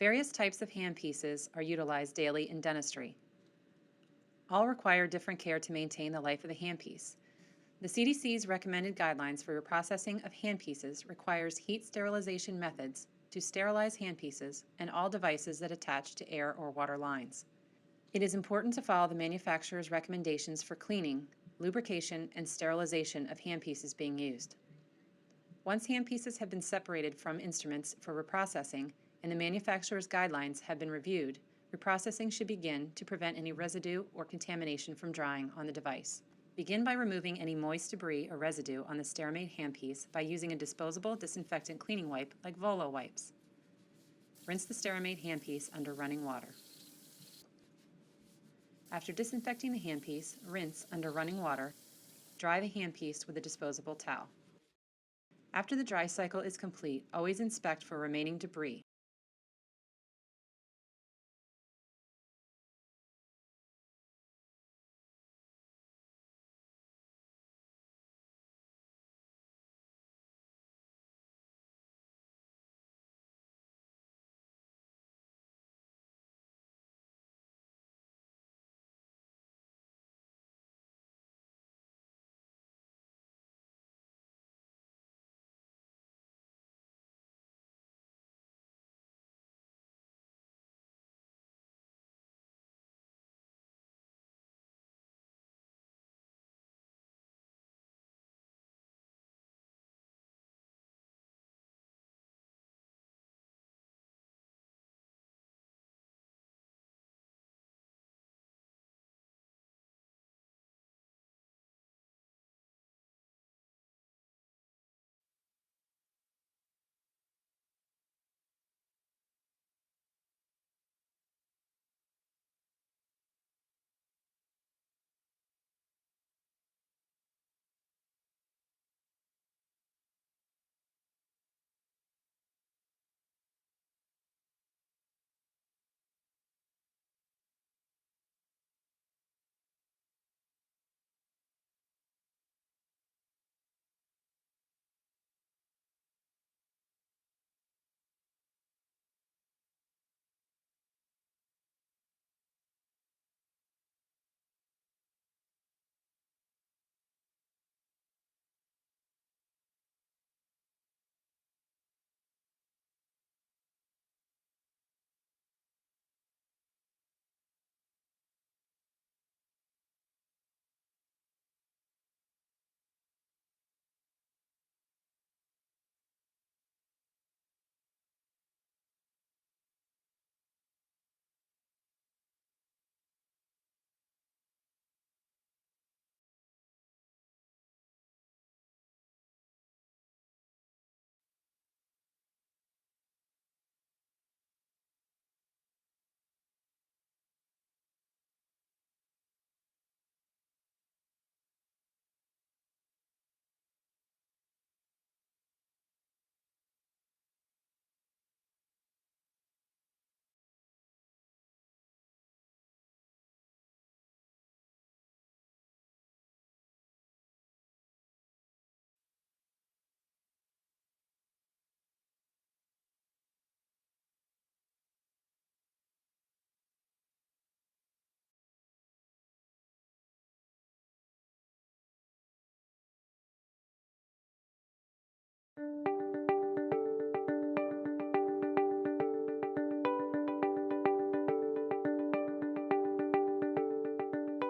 Various types of handpieces are utilized daily in dentistry. All require different care to maintain the life of the handpiece. The CDC's recommended guidelines for reprocessing of handpieces requires heat sterilization methods to sterilize handpieces and all devices that attach to air or water lines. It is important to follow the manufacturer's recommendations for cleaning, lubrication, and sterilization of handpieces being used. Once handpieces have been separated from instruments for reprocessing and the manufacturer's guidelines have been reviewed, reprocessing should begin to prevent any residue or contamination from drying on the device. Begin by removing any moist debris or residue on the SteriMade handpiece by using a disposable disinfectant cleaning wipe like Volo wipes. Rinse the SteriMade handpiece under running water. After disinfecting the handpiece, rinse under running water. Dry the handpiece with a disposable towel. After the dry cycle is complete, always inspect for remaining debris.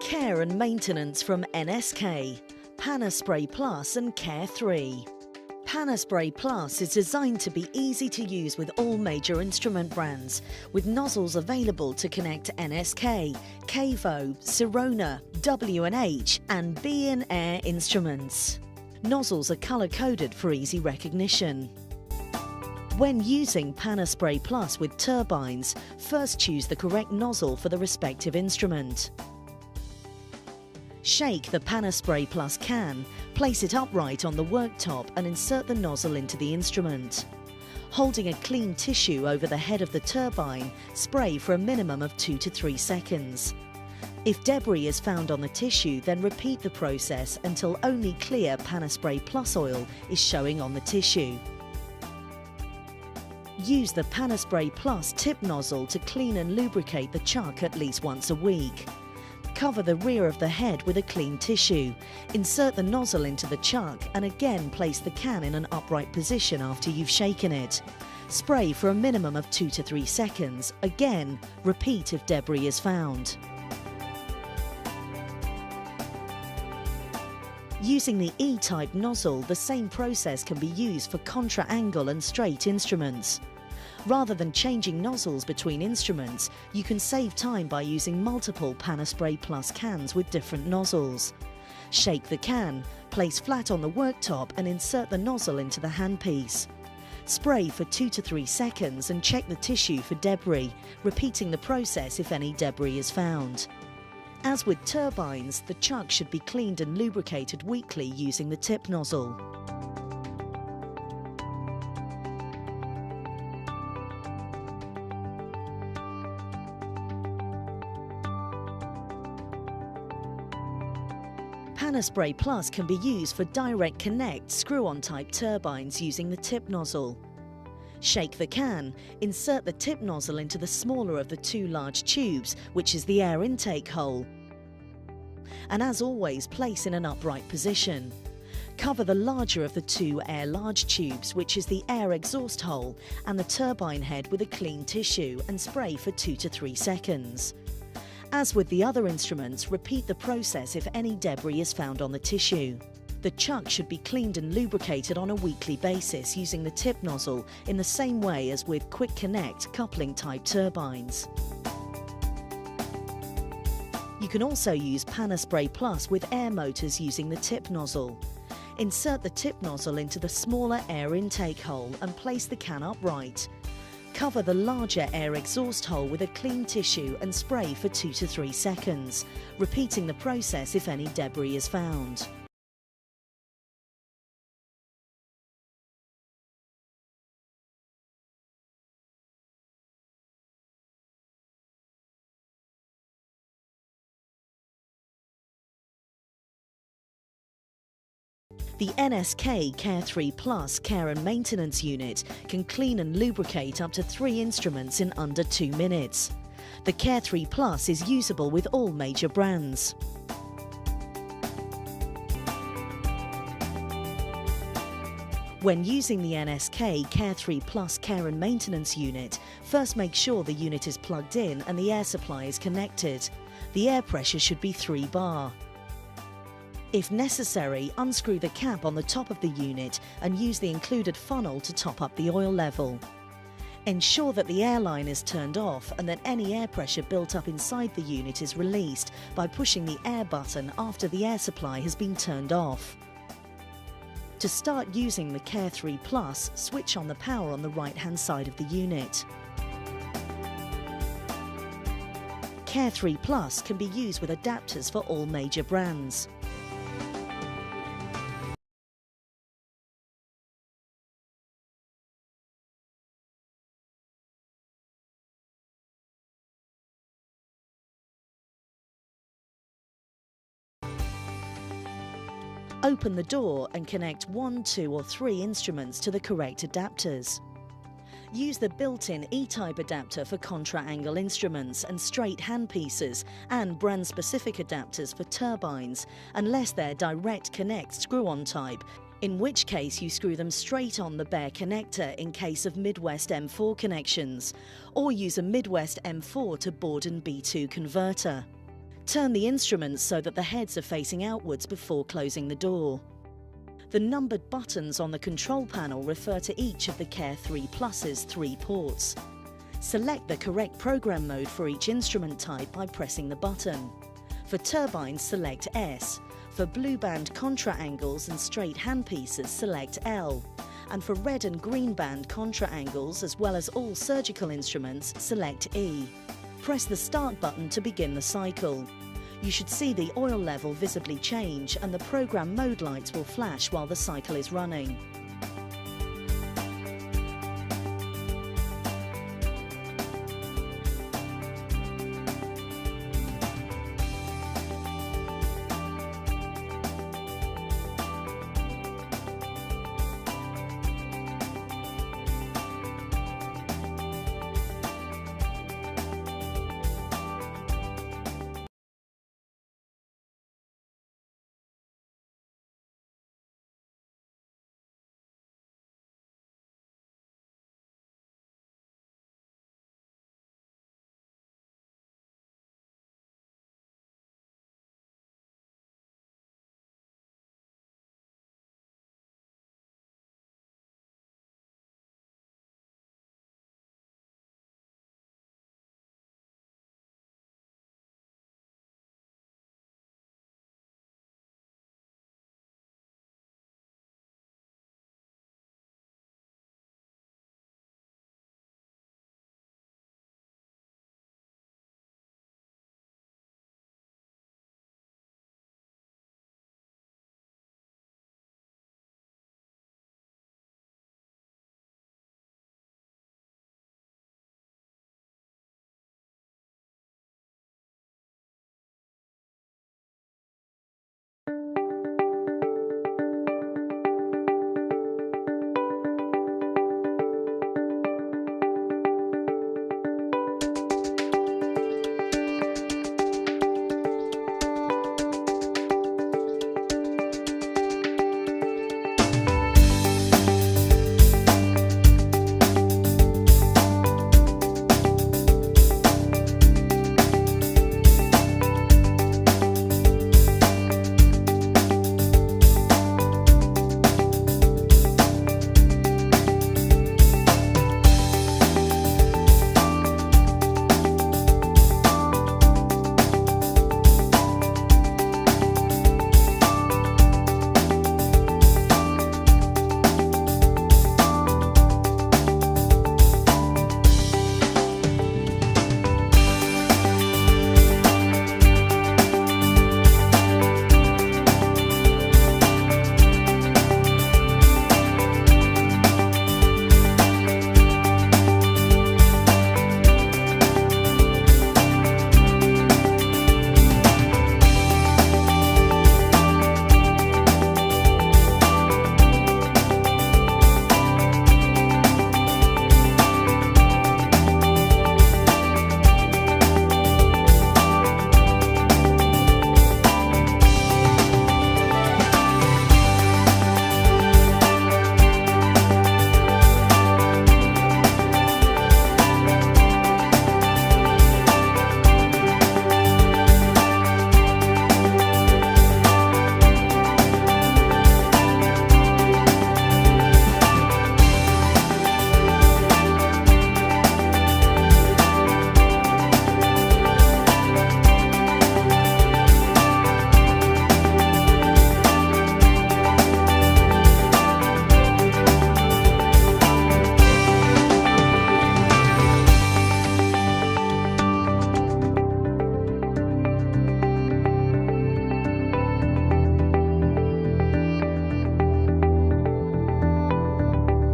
Care and maintenance from NSK, Panaspray Plus and Care 3. Panaspray Plus is designed to be easy to use with all major instrument brands, with nozzles available to connect NSK, Cavo, Sirona, W&H and B&Air instruments. Nozzles are colour-coded for easy recognition. When using Panaspray Plus with turbines, first choose the correct nozzle for the respective instrument. Shake the Panaspray Plus can, place it upright on the worktop and insert the nozzle into the instrument. Holding a clean tissue over the head of the turbine, spray for a minimum of 2 to 3 seconds. If debris is found on the tissue, then repeat the process until only clear Panaspray Plus oil is showing on the tissue. Use the Panaspray Plus tip nozzle to clean and lubricate the chuck at least once a week. Cover the rear of the head with a clean tissue. Insert the nozzle into the chuck and again place the can in an upright position after you've shaken it. Spray for a minimum of 2 to 3 seconds. Again, repeat if debris is found. Using the E-type nozzle, the same process can be used for contra-angle and straight instruments. Rather than changing nozzles between instruments, you can save time by using multiple Panaspray Plus cans with different nozzles. Shake the can, place flat on the worktop and insert the nozzle into the handpiece. Spray for 2 to 3 seconds and check the tissue for debris, repeating the process if any debris is found. As with turbines, the chuck should be cleaned and lubricated weekly using the tip nozzle. Panaspray Plus can be used for direct connect screw-on type turbines using the tip nozzle. Shake the can, insert the tip nozzle into the smaller of the 2 large tubes, which is the air intake hole, and as always place in an upright position. Cover the larger of the 2 air large tubes, which is the air exhaust hole, and the turbine head with a clean tissue and spray for 2 to 3 seconds. As with the other instruments, repeat the process if any debris is found on the tissue. The chuck should be cleaned and lubricated on a weekly basis using the tip nozzle in the same way as with quick connect coupling type turbines. You can also use Panaspray Plus with air motors using the tip nozzle. Insert the tip nozzle into the smaller air intake hole and place the can upright. Cover the larger air exhaust hole with a clean tissue and spray for 2 to 3 seconds, repeating the process if any debris is found. The NSK Care 3 Plus Care and Maintenance Unit can clean and lubricate up to 3 instruments in under 2 minutes. The Care 3 Plus is usable with all major brands. When using the NSK Care 3 Plus Care and Maintenance Unit, first make sure the unit is plugged in and the air supply is connected. The air pressure should be 3 bar. If necessary, unscrew the cap on the top of the unit and use the included funnel to top up the oil level. Ensure that the air line is turned off and that any air pressure built up inside the unit is released by pushing the air button after the air supply has been turned off. To start using the Care 3 Plus, switch on the power on the right-hand side of the unit. Care 3 Plus can be used with adapters for all major brands. Open the door and connect 1, 2 or 3 instruments to the correct adapters. Use the built-in E-type adapter for contra-angle instruments and straight handpieces and brand-specific adapters for turbines, unless they're direct connect screw-on type, in which case you screw them straight on the bare connector in case of Midwest M4 connections, or use a Midwest M4 to Borden B2 converter. Turn the instruments so that the heads are facing outwards before closing the door. The numbered buttons on the control panel refer to each of the Care 3 Plus's 3 ports. Select the correct program mode for each instrument type by pressing the button. For turbines, select S. For blue band contra-angles and straight handpieces, select L. And for red and green band contra-angles, as well as all surgical instruments, select E. Press the Start button to begin the cycle. You should see the oil level visibly change and the program mode lights will flash while the cycle is running.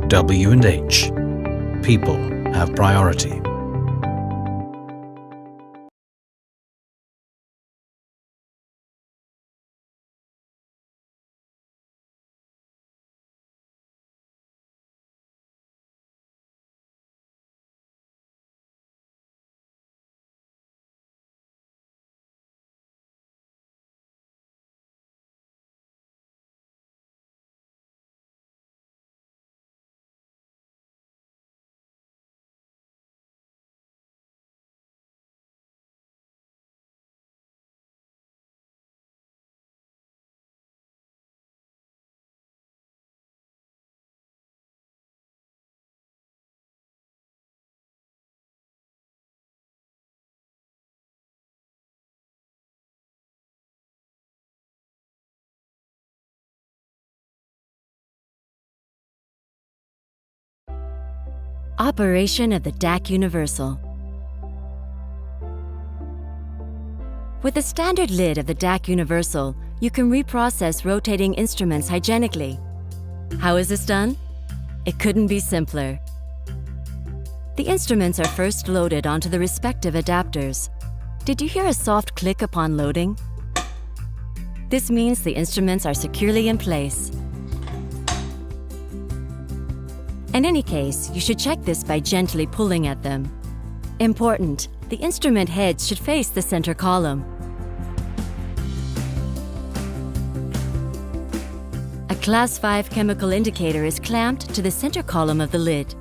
W&H. People have priority. Operation of the DAC Universal. With the standard lid of the DAC Universal, you can reprocess rotating instruments hygienically. How is this done? It couldn't be simpler. The instruments are first loaded onto the respective adapters. Did you hear a soft click upon loading? This means the instruments are securely in place. In any case, you should check this by gently pulling at them. Important, the instrument heads should face the center column. A Class 5 chemical indicator is clamped to the center column of the lid.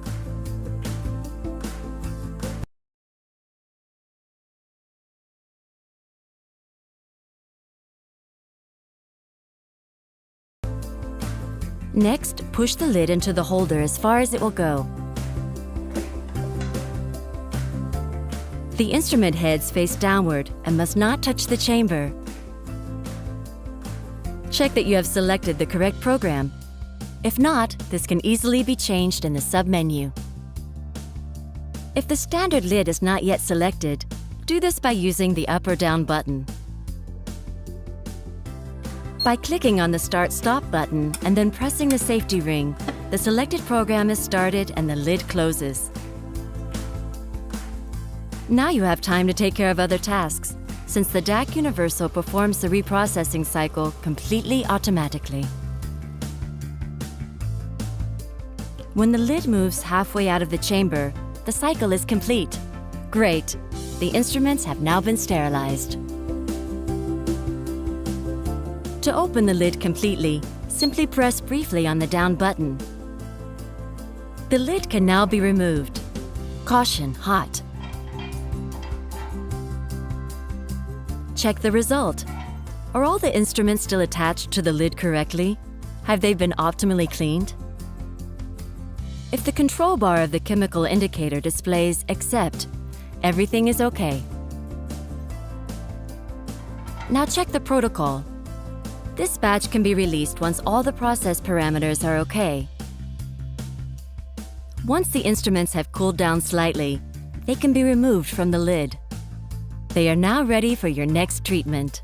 Next, push the lid into the holder as far as it will go. The instrument heads face downward and must not touch the chamber. Check that you have selected the correct program. If not, this can easily be changed in the sub-menu. If the standard lid is not yet selected, do this by using the up or down button. By clicking on the Start-Stop button and then pressing the safety ring, the selected program is started and the lid closes. Now you have time to take care of other tasks, since the DAC Universal performs the reprocessing cycle completely automatically. When the lid moves halfway out of the chamber, the cycle is complete. Great! The instruments have now been sterilized. To open the lid completely, simply press briefly on the down button. The lid can now be removed. Caution, hot. Check the result. Are all the instruments still attached to the lid correctly? Have they been optimally cleaned? If the control bar of the chemical indicator displays Accept, everything is okay. Now check the protocol. This batch can be released once all the process parameters are okay. Once the instruments have cooled down slightly, they can be removed from the lid. They are now ready for your next treatment.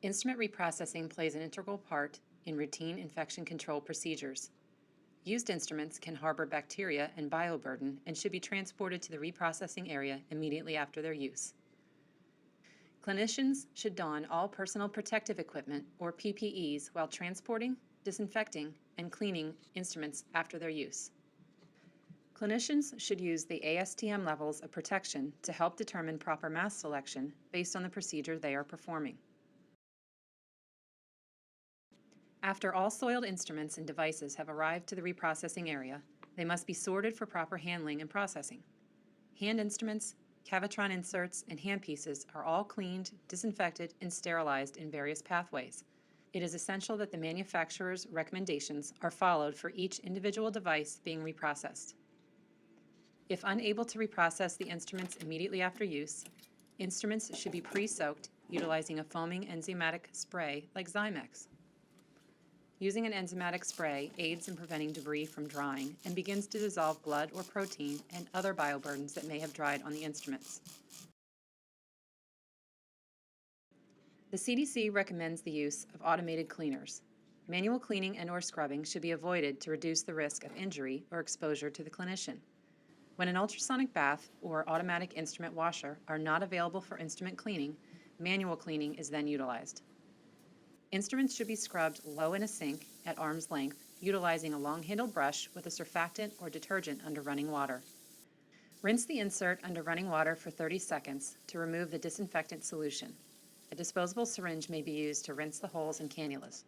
Instrument reprocessing plays an integral part in routine infection control procedures. Used instruments can harbor bacteria and bioburden and should be transported to the reprocessing area immediately after their use. Clinicians should don all personal protective equipment, or PPEs, while transporting, disinfecting, and cleaning instruments after their use. Clinicians should use the ASTM levels of protection to help determine proper mask selection based on the procedure they are performing. After all soiled instruments and devices have arrived to the reprocessing area, they must be sorted for proper handling and processing. Hand instruments, Cavitron inserts, and handpieces are all cleaned, disinfected, and sterilized in various pathways. It is essential that the manufacturer's recommendations are followed for each individual device being reprocessed. If unable to reprocess the instruments immediately after use, instruments should be pre-soaked utilizing a foaming enzymatic spray like Zymex. Using an enzymatic spray aids in preventing debris from drying and begins to dissolve blood or protein and other bioburdens that may have dried on the instruments. The CDC recommends the use of automated cleaners. Manual cleaning and/or scrubbing should be avoided to reduce the risk of injury or exposure to the clinician. When an ultrasonic bath or automatic instrument washer are not available for instrument cleaning, manual cleaning is then utilized. Instruments should be scrubbed low in a sink at arm's length, utilizing a long-handled brush with a surfactant or detergent under running water. Rinse the insert under running water for 30 seconds to remove the disinfectant solution. A disposable syringe may be used to rinse the holes in cannulas.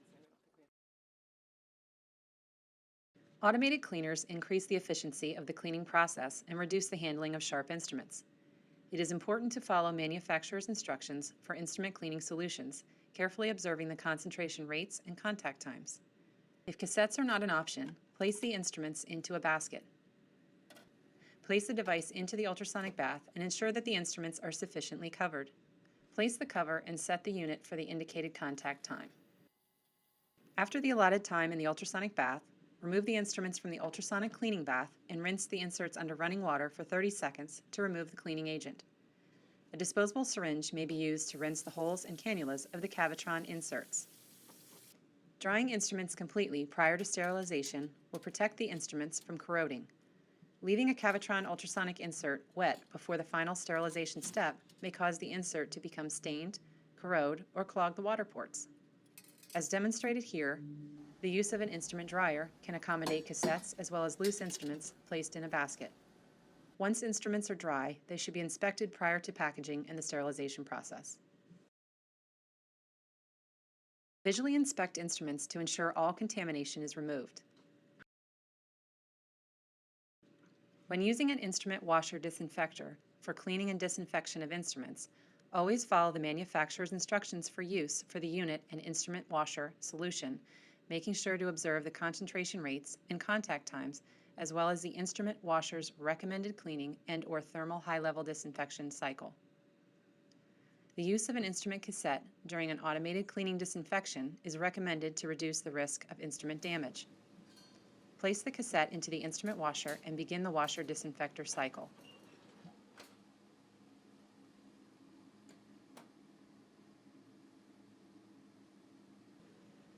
Automated cleaners increase the efficiency of the cleaning process and reduce the handling of sharp instruments. It is important to follow manufacturer's instructions for instrument cleaning solutions, carefully observing the concentration rates and contact times. If cassettes are not an option, place the instruments into a basket. Place the device into the ultrasonic bath and ensure that the instruments are sufficiently covered. Place the cover and set the unit for the indicated contact time. After the allotted time in the ultrasonic bath, remove the instruments from the ultrasonic cleaning bath and rinse the inserts under running water for 30 seconds to remove the cleaning agent. A disposable syringe may be used to rinse the holes and cannulas of the Cavitron inserts. Drying instruments completely prior to sterilization will protect the instruments from corroding. Leaving a Cavitron ultrasonic insert wet before the final sterilization step may cause the insert to become stained, corrode, or clog the water ports. As demonstrated here, the use of an instrument dryer can accommodate cassettes as well as loose instruments placed in a basket. Once instruments are dry, they should be inspected prior to packaging and the sterilization process. Visually inspect instruments to ensure all contamination is removed. When using an instrument washer disinfector for cleaning and disinfection of instruments, always follow the manufacturer's instructions for use for the unit and instrument washer solution, making sure to observe the concentration rates and contact times, as well as the instrument washer's recommended cleaning and/or thermal high-level disinfection cycle. The use of an instrument cassette during an automated cleaning disinfection is recommended to reduce the risk of instrument damage. Place the cassette into the instrument washer and begin the washer disinfector cycle.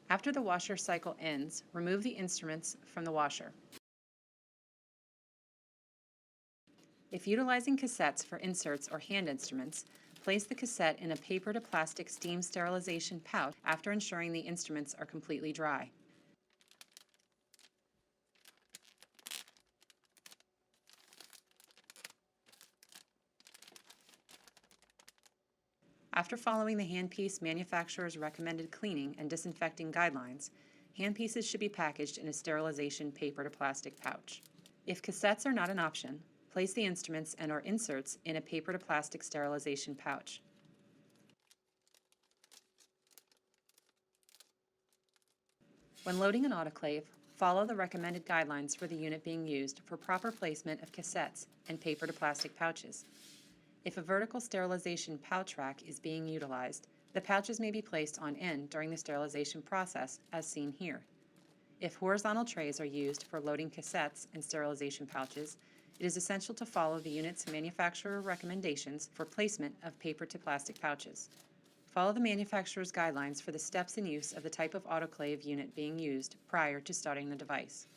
After the washer cycle ends, remove the instruments from the washer. If utilizing cassettes for inserts or hand instruments, place the cassette in a paper to plastic steam sterilization pouch after ensuring the instruments are completely dry. After following the handpiece manufacturer's recommended cleaning and disinfecting guidelines, handpieces should be packaged in a sterilization paper to plastic pouch. If cassettes are not an option, place the instruments and/or inserts in a paper to plastic sterilization pouch. When loading an autoclave, follow the recommended guidelines for the unit being used for proper placement of cassettes and paper to plastic pouches. If a vertical sterilization pouch rack is being utilized, the pouches may be placed on end during the sterilization process, as seen here. If horizontal trays are used for loading cassettes and sterilization pouches, it is essential to follow the unit's manufacturer recommendations for placement of paper to plastic pouches. Follow the manufacturer's guidelines for the steps and use of the type of autoclave unit being used prior to starting the device.